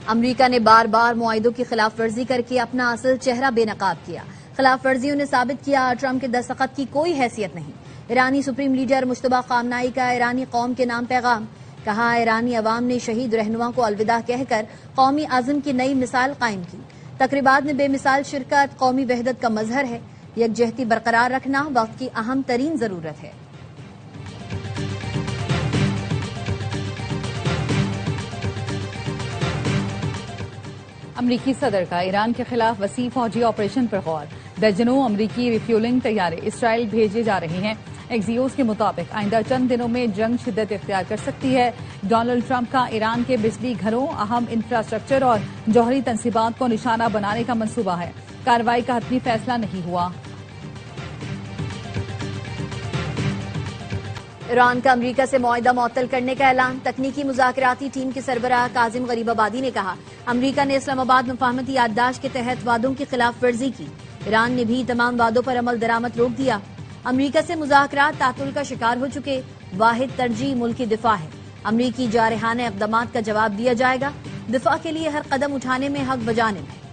امریکہ نے بار بار معاہدوں کی خلاف ورزی کر کے اپنا اصل چہرہ بے نقاب کیا۔ خلاف ورزیوں نے ثابت کیا ٹرمپ کے دستخط کی کوئی حیثیت نہیں۔ ایرانی سپریم لیڈر مجتبی خامنائی کا ایرانی قوم کے نام پیغام، کہا ایرانی عوام نے شہید رہنما کو الوداع کہہ کر قومی عزم کی نئی مثال قائم کی۔ تقریبات میں بے مثال شرکت قومی وحدت کا مظہر ہے، یکجہتی برقرار رکھنا وقت کی اہم ترین ضرورت ہے۔ امریکی صدر کا ایران کے خلاف وسیع فوجی آپریشن پر غور، درجنوں امریکی ریفیولنگ طیارے اسرائیل بھیجے جا رہے ہیں۔ ایکزیوس کے مطابق آئندہ چند دنوں میں جنگ شدت اختیار کر سکتی ہے۔ ڈونلڈ ٹرمپ کا ایران کے بجلی گھروں، اہم انفراسٹرکچر اور جوہری تنصیبات کو نشانہ بنانے کا منصوبہ ہے۔ کارروائی کا حتمی فیصلہ نہیں ہوا۔ ایران کا امریکہ سے معاہدہ معطل کرنے کا اعلان، تکنیکی مذاکراتی ٹیم کے سربراہ کاظم غریب آبادی نے کہا امریکہ نے اسلام آباد مفاہمتی یادداشت کے تحت وعدوں کی خلاف ورزی کی، ایران نے بھی تمام وعدوں پر عمل درآمد روک دیا۔ امریکہ سے مذاکرات تعطل کا شکار ہو چکے، واحد ترجیح ملکی دفاع ہے، امریکی جارحانہ اقدامات کا جواب دیا جائے گا، دفاع کے لیے ہر قدم اٹھانے میں حق بجانب ہے۔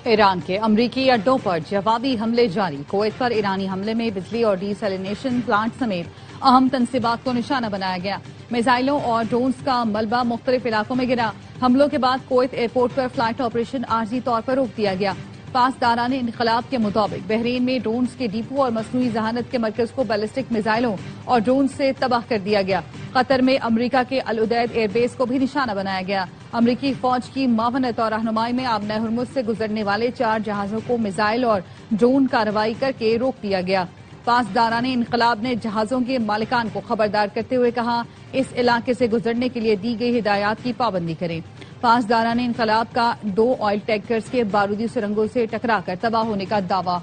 ایران کے امریکی اڈوں پر جوابی حملے جاری، کویت پر ایرانی حملے میں بجلی اور ڈی سیلینیشن پلانٹ سمیت اہم تنصیبات کو نشانہ بنایا گیا۔ میزائلوں اور ڈرونز کا ملبہ مختلف علاقوں میں گرا۔ حملوں کے بعد کویت ایئرپورٹ پر فلائٹ آپریشن عارضی طور پر روک دیا گیا۔ پاسداران انقلاب کے مطابق بحرین میں ڈرونز کے ڈیپو اور مصنوعی ذہانت کے مرکز کو بیلسٹک میزائلوں اور ڈرونز سے تباہ کر دیا گیا۔ قطر میں امریکہ کے العدید ایئر بیس کو بھی نشانہ بنایا گیا۔ امریکی فوج کی معاونت اور رہنمائی میں آبنہ ہرمز سے گزرنے والے 4 جہازوں کو میزائل اور ڈرون کارروائی کر کے روک دیا گیا۔ پاسداران انقلاب نے جہازوں کے مالکان کو خبردار کرتے ہوئے کہا اس علاقے سے گزرنے کے لیے دی گئی ہدایات کی پابندی کریں۔ پاسداران انقلاب کا 2 آئل ٹینکرز کے بارودی سرنگوں سے ٹکرا کر تباہ ہونے کا دعویٰ۔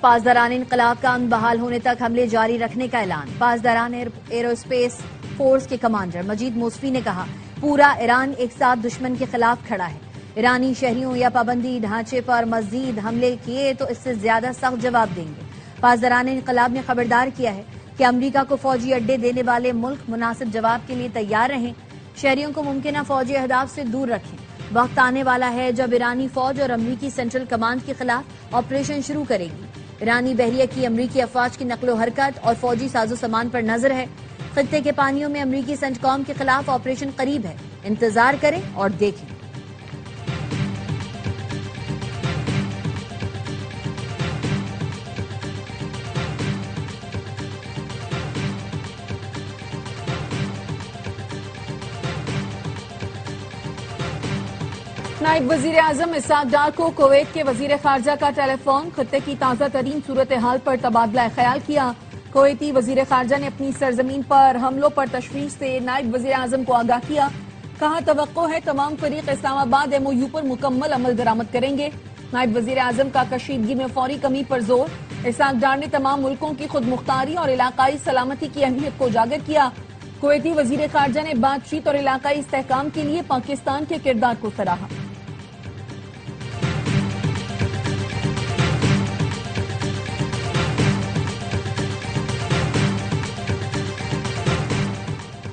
پاسداران انقلاب کا امن بحال ہونے تک حملے جاری رکھنے کا اعلان، پاسداران ایرو اسپیس فورس کے کمانڈر مجید موصفی نے کہا پورا ایران ایک ساتھ دشمن کے خلاف کھڑا ہے، ایرانی شہریوں یا پابندی ڈھانچے پر مزید حملے کیے تو اس سے زیادہ سخت جواب دیں گے۔ پاسداران انقلاب نے خبردار کیا ہے کہ امریکہ کو فوجی اڈے دینے والے ملک مناسب جواب کے لیے تیار رہیں، شہریوں کو ممکنہ فوجی اہداف سے دور رکھیں۔ وقت آنے والا ہے جب ایرانی فوج اور امریکی سینٹرل کمانڈ کے خلاف آپریشن شروع کرے گی۔ ایرانی بحریہ کی امریکی افواج کی نقل و حرکت اور فوجی ساز و سامان پر نظر ہے۔ خطے کے پانیوں میں امریکی سینٹ کام کے خلاف آپریشن قریب ہے، انتظار کریں اور دیکھیں۔ نائب وزیر اعظم اسحاق ڈار کو کویت کے وزیر خارجہ کا ٹیلی فون، خطے کی تازہ ترین صورتحال پر تبادلہ خیال کیا۔ کویتی وزیر خارجہ نے اپنی سرزمین پر حملوں پر تشویش سے نائب وزیر اعظم کو آگاہ کیا، کہا توقع ہے تمام فریق اسلام آباد MOU پر مکمل عمل درآمد کریں گے۔ نائب وزیر اعظم کا کشیدگی میں فوری کمی پر زور، اسحاق ڈار نے تمام ملکوں کی خود مختاری اور علاقائی سلامتی کی اہمیت کو اجاگر کیا۔ کویتی وزیر خارجہ نے بات چیت اور علاقائی استحکام کے لیے پاکستان کے کردار کو سراہا۔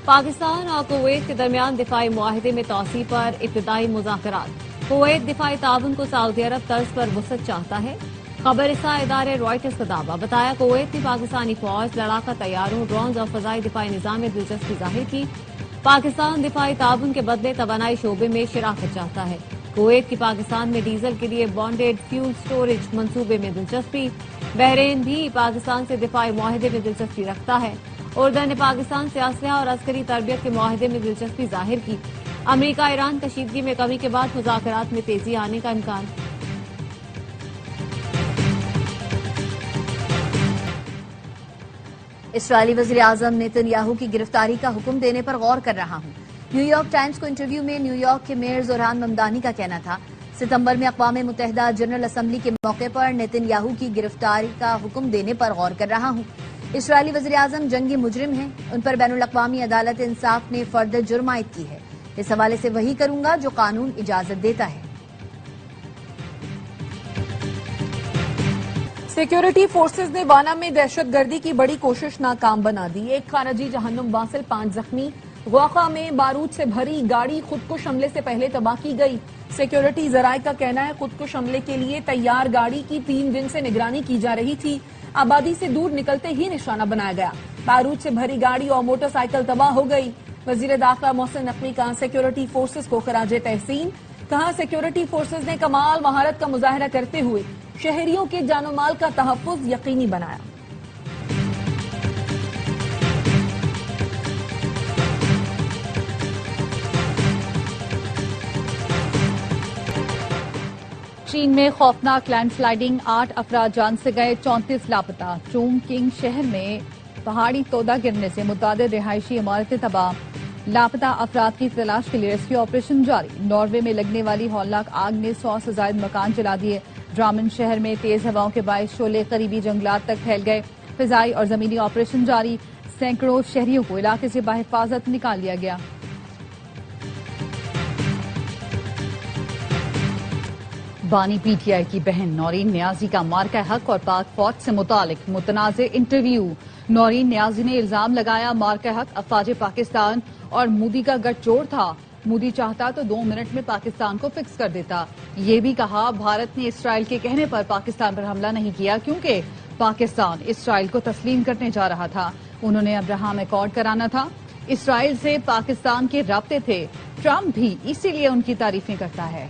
پاکستان اور کویت کے درمیان دفاعی معاہدے میں توسیع پر ابتدائی مذاکرات، کویت دفاعی تعاون کو سعودی عرب طرز پر وسعت چاہتا ہے، خبر رساں ادارے رائٹرز کا دعویٰ، بتایا کویت نے پاکستانی فوج، لڑاکا طیاروں، ڈرونز اور فضائی دفاعی نظام میں دلچسپی ظاہر کی۔ پاکستان دفاعی تعاون کے بدلے توانائی شعبے میں شراکت چاہتا ہے۔ کویت کی پاکستان میں ڈیزل کے لیے بانڈیڈ فیول سٹوریج منصوبے میں دلچسپی، بحرین بھی پاکستان سے دفاعی معاہدے میں دلچسپی رکھتا ہے۔ اردن نے پاکستان سے اسلحہ اور عسکری تربیت کے معاہدے میں دلچسپی ظاہر کی۔ امریکہ ایران کشیدگی میں کمی کے بعد مذاکرات میں تیزی آنے کا امکان۔ اسرائیلی وزیر اعظم نیتن یاہو کی گرفتاری کا حکم دینے پر غور کر رہا ہوں۔ نیو یارک ٹائمز کو انٹرویو میں نیو یارک کے میئر زوران ممدانی کا کہنا تھا ستمبر میں اقوام متحدہ جنرل اسمبلی کے موقع پر نیتن یاہو کی گرفتاری کا حکم دینے پر غور کر رہا ہوں. اسرائیلی وزیراعظم جنگی مجرم ہیں, ان پر بین الاقوامی عدالت انصاف نے فرد جرم عائد کی ہے. اس حوالے سے وہی کروں گا جو قانون اجازت دیتا ہے. سیکیورٹی فورسز نے وانا میں دہشت گردی کی بڑی کوشش ناکام بنا دی. ایک خارجی جہنم واصل 5 زخمی. غوقہ میں بارود سے بھری گاڑی خودکش حملے سے پہلے تباہ کی گئی. سیکیورٹی ذرائع کا کہنا ہے خودکش حملے کے لیے تیار گاڑی کی 3 دن سے نگرانی کی جا رہی تھی. آبادی سے دور نکلتے ہی نشانہ بنایا گیا. بارود سے بھری گاڑی اور موٹر سائیکل تباہ ہو گئی. وزیر داخلہ محسن نقوی کا سیکیورٹی فورسز کو خراج تحسین. کہا سیکیورٹی فورسز نے کمال مہارت کا مظاہرہ کرتے ہوئے شہریوں کے جان و مال کا تحفظ یقینی بنایا. چین میں خوفناک لینڈ سلائیڈنگ 8 افراد جان سے گئے 34 لاپتہ. چونگ کنگ شہر میں پہاڑی تودا گرنے سے متعدد رہائشی عمارتیں تباہ. لاپتہ افراد کی تلاش کے لیے ریسکیو آپریشن جاری. ناروے میں لگنے والی ہولناک آگ نے 100 سے زائد مکان جلا دیے. ڈرامن شہر میں تیز ہواؤں کے باعث شعلے قریبی جنگلات تک پھیل گئے. فضائی اور زمینی آپریشن جاری. سینکڑوں شہریوں کو علاقے سے بحفاظت نکال لیا گیا. بانی پی ٹی آئی کی بہن نورین نیازی کا مارکہ حق اور پاک فوج سے متعلق متنازع انٹرویو. نورین نیازی نے الزام لگایا مارکہ حق افواج پاکستان اور مودی کا گٹھ جوڑ تھا. مودی چاہتا تو 2 منٹ میں پاکستان کو فکس کر دیتا. یہ بھی کہا بھارت نے اسرائیل کے کہنے پر پاکستان پر حملہ نہیں کیا کیونکہ پاکستان اسرائیل کو تسلیم کرنے جا رہا تھا. انہوں نے ابراہم ایکارڈ کرانا تھا. اسرائیل سے پاکستان کے رابطے تھے. ٹرمپ بھی اسی لیے ان کی تعریفیں کرتا ہے.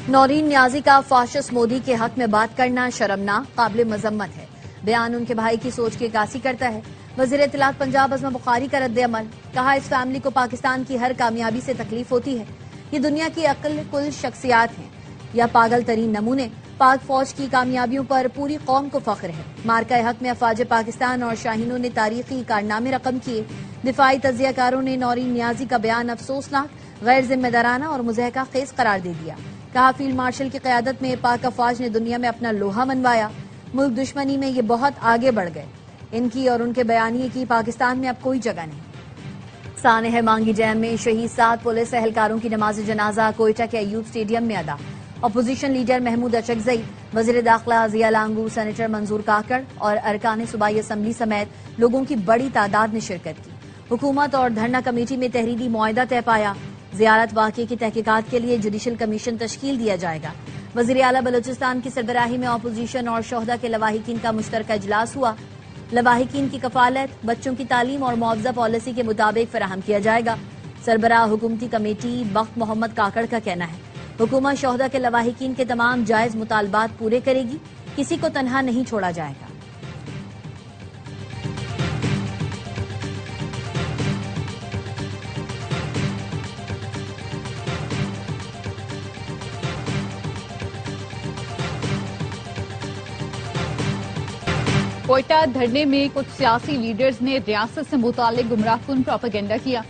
نورین نیازی کا فاشسٹ مودی کے حق میں بات کرنا شرمناک قابل مذمت ہے. بیان ان کے بھائی کی سوچ کی عکاسی کرتا ہے. وزیر اطلاعات پنجاب عظمی بخاری کا رد عمل. کہا اس فیملی کو پاکستان کی ہر کامیابی سے تکلیف ہوتی ہے. یہ دنیا کی عقل کل شخصیات ہیں یا پاگل ترین نمونے. پاک فوج کی کامیابیوں پر پوری قوم کو فخر ہے. مارکہ حق میں افواج پاکستان اور شاہینوں نے تاریخی کارنامے رقم کیے. دفاعی تجزیہ کاروں نے نورین نیازی کا بیان افسوسناک، غیر ذمہ دارانہ اور مضحکہ خیز قرار دے دیا. کہا فیلڈ مارشل کی قیادت میں پاک افواج نے دنیا میں اپنا لوہا منوایا. ملک دشمنی میں یہ بہت آگے بڑھ گئے. ان کی اور ان کے بیانیے کی پاکستان میں اب کوئی جگہ نہیں. سانحہ مانگی ڈیم میں شہید 7 پولیس اہلکاروں کی نماز جنازہ کوئٹہ کے ایوب اسٹیڈیم میں ادا. اپوزیشن لیڈر محمود اچکزئی، وزیر داخلہ ضیاء لانگو، سینیٹر منظور کاکڑ اور ارکان صوبائی اسمبلی سمیت لوگوں کی بڑی تعداد نے شرکت کی. حکومت اور دھرنا کمیٹی میں تحریری معاہدہ طے پایا. زیارت واقعے کی تحقیقات کے لیے جوڈیشل کمیشن تشکیل دیا جائے گا. وزیر اعلیٰ بلوچستان کی سربراہی میں اپوزیشن اور شہداء کے لواحقین کا مشترکہ اجلاس ہوا. لواحقین کی کفالت بچوں کی تعلیم اور معاوضہ پالیسی کے مطابق فراہم کیا جائے گا. سربراہ حکومتی کمیٹی بخت محمد کاکڑ کا کہنا ہے حکومت شہداء کے لواحقین کے تمام جائز مطالبات پورے کرے گی. کسی کو تنہا نہیں چھوڑا جائے گا. کوئٹہ دھرنے میں کچھ سیاسی لیڈرز نے ریاست سے متعلق گمراہ کن پروپیگنڈا کیا.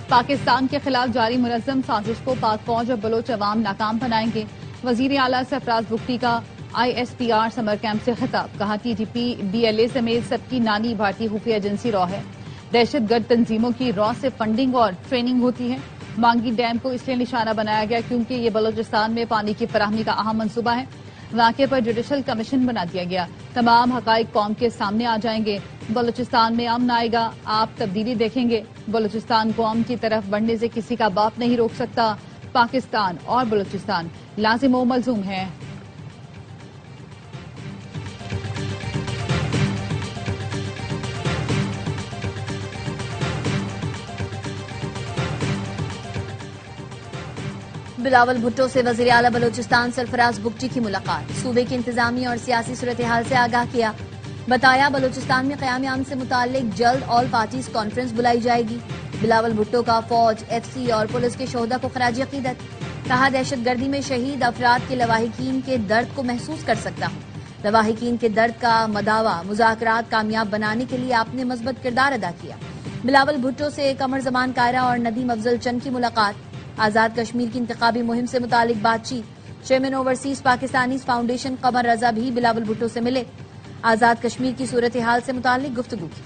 پاکستان کے خلاف جاری منظم سازش کو پاک فوج اور بلوچ عوام ناکام بنائیں گے. وزیر اعلیٰ سرفراز بگٹی کا ISPR سمر کیمپ سے خطاب. کہا TTP BLA سمیت سب کی نانی بھارتی خفیہ ایجنسی را ہے. دہشت گرد تنظیموں کی را سے فنڈنگ اور ٹریننگ ہوتی ہے. مانگی ڈیم کو اس لیے نشانہ بنایا گیا کیونکہ یہ بلوچستان میں پانی کی فراہمی کا اہم منصوبہ ہے. واقعے پر جوڈیشل کمیشن بنا دیا گیا. تمام حقائق قوم کے سامنے آ جائیں گے. بلوچستان میں امن آئے گا. آپ تبدیلی دیکھیں گے. بلوچستان کو امن کی طرف بڑھنے سے کسی کا باپ نہیں روک سکتا. پاکستان اور بلوچستان لازم و ملزوم ہیں. بلاول بھٹو سے وزیر اعلیٰ بلوچستان سرفراز بگٹی کی ملاقات. صوبے کی انتظامی اور سیاسی صورتحال سے آگاہ کیا. بتایا بلوچستان میں قیام امن سے متعلق جلد آل پارٹیز کانفرنس بلائی جائے گی. بلاول بھٹو کا فوج، FC اور پولیس کے شہداء کو خراج عقیدت. کہا دہشت گردی میں شہید افراد کے لواحقین کے درد کو محسوس کر سکتا ہوں. لواحقین کے درد کا مداوع مذاکرات کامیاب بنانے کے لیے آپ نے مثبت کردار ادا کیا. بلاول بھٹو سے قمر زمان کائرہ اور ندیم افضل چند کی ملاقات، آزاد کشمیر کی انتخابی مہم سے متعلق بات چیت، chairman overseas Pakistanis foundation Qamar Raza بھی بلاول بھٹو سے ملے، آزاد کشمیر کی صورتحال سے متعلق گفتگو کی۔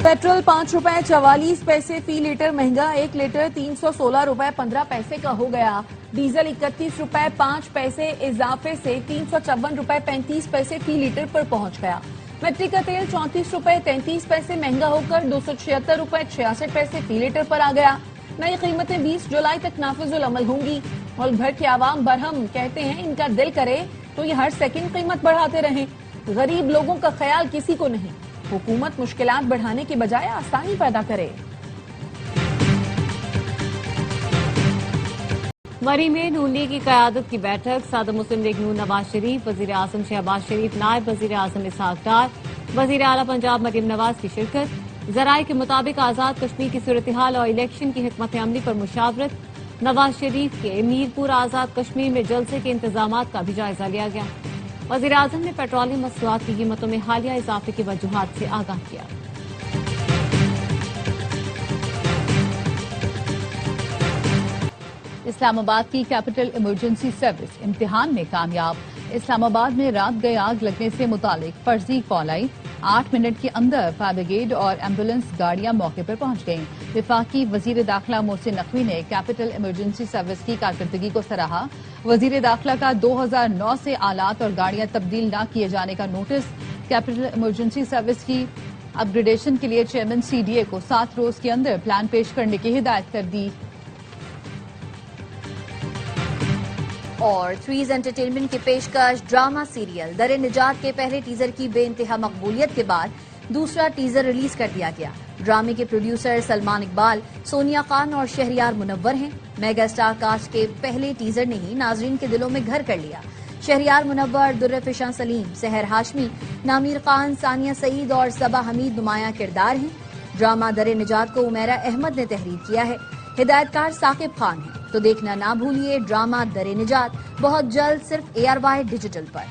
پیٹرول 5 روپے 44 پیسے فی لیٹر مہنگا، 1 لیٹر 316 روپے 15 پیسے کا ہو گیا۔ ڈیزل 31 روپے 5 پیسے اضافے سے 354 روپے 35 پیسے فی لیٹر پر پہنچ گیا۔ میٹرک کا تیل 34 روپے 33 پیسے مہنگا ہو کر 276 روپے 66 پیسے فی لیٹر پر آ گیا۔ نئی قیمتیں 20 جولائی تک نافذ العمل ہوں گی۔ ملک بھر کے عوام برہم، کہتے ہیں ان کا دل کرے تو یہ ہر سیکنڈ قیمت بڑھاتے رہیں، غریب لوگوں کا خیال کسی کو نہیں۔ حکومت مشکلات بڑھانے کے بجائے آسانی پیدا کرے۔ مری میں نون لیگ کی قیادت کی بیٹھک، صدر مسلم لیگ نون نواز شریف، وزیر اعظم شہباز شریف، نائب وزیر اعظم اسحاق ڈار، وزیر اعلیٰ پنجاب مریم نواز کی شرکت۔ ذرائع کے مطابق آزاد کشمیر کی صورتحال اور الیکشن کی حکمت عملی پر مشاورت۔ نواز شریف کے میرپور آزاد کشمیر میں جلسے کے انتظامات کا بھی جائزہ لیا گیا۔ وزیر اعظم نے پیٹرولیم مصنوعات کی قیمتوں میں حالیہ اضافے کی وجوہات سے آگاہ کیا۔ اسلام آباد کی کیپٹل ایمرجنسی سروس امتحان میں کامیاب، اسلام آباد میں رات گئے آگ لگنے سے متعلق فرضی کال آئی، 8 منٹ کے اندر فائر بریگیڈ اور ایمبولینس گاڑیاں موقع پر پہنچ گئیں۔ وفاقی وزیر داخلہ محسن نقوی نے کیپٹل ایمرجنسی سروس کی کارکردگی کو سراہا۔ وزیر داخلہ کا 2009 سے آلات اور گاڑیاں تبدیل نہ کیے جانے کا نوٹس، کیپٹل ایمرجنسی سروس کی اپ گریڈیشن کے لیے چیئرمین سی ڈی اے کو 7 روز کے اندر پلان پیش کرنے کی ہدایت کر دی۔ اور تھریز انٹرٹینمنٹ کی پیشکش ڈرامہ سیریل در نجات کے پہلے ٹیزر کی بے انتہا مقبولیت کے بعد دوسرا ٹیزر ریلیز کر دیا گیا۔ ڈرامے کے پروڈیوسر سلمان اقبال، سونیا خان اور شہریار منور ہیں۔ میگا اسٹار کاسٹ کے پہلے ٹیزر نے ہی ناظرین کے دلوں میں گھر کر لیا۔ شہریار منور، درفشاں سلیم، سحر ہاشمی، نامیر خان، ثانیہ سعید اور صبا حمید نمایاں کردار ہیں۔ ڈرامہ در نجات کو عمیرہ احمد نے تحریر کیا ہے، ہدایت کار ثاقب خان ہے۔ تو دیکھنا نہ بھولیے ڈرامہ در نجات، بہت جلد صرف ARY ڈیجیٹل پر۔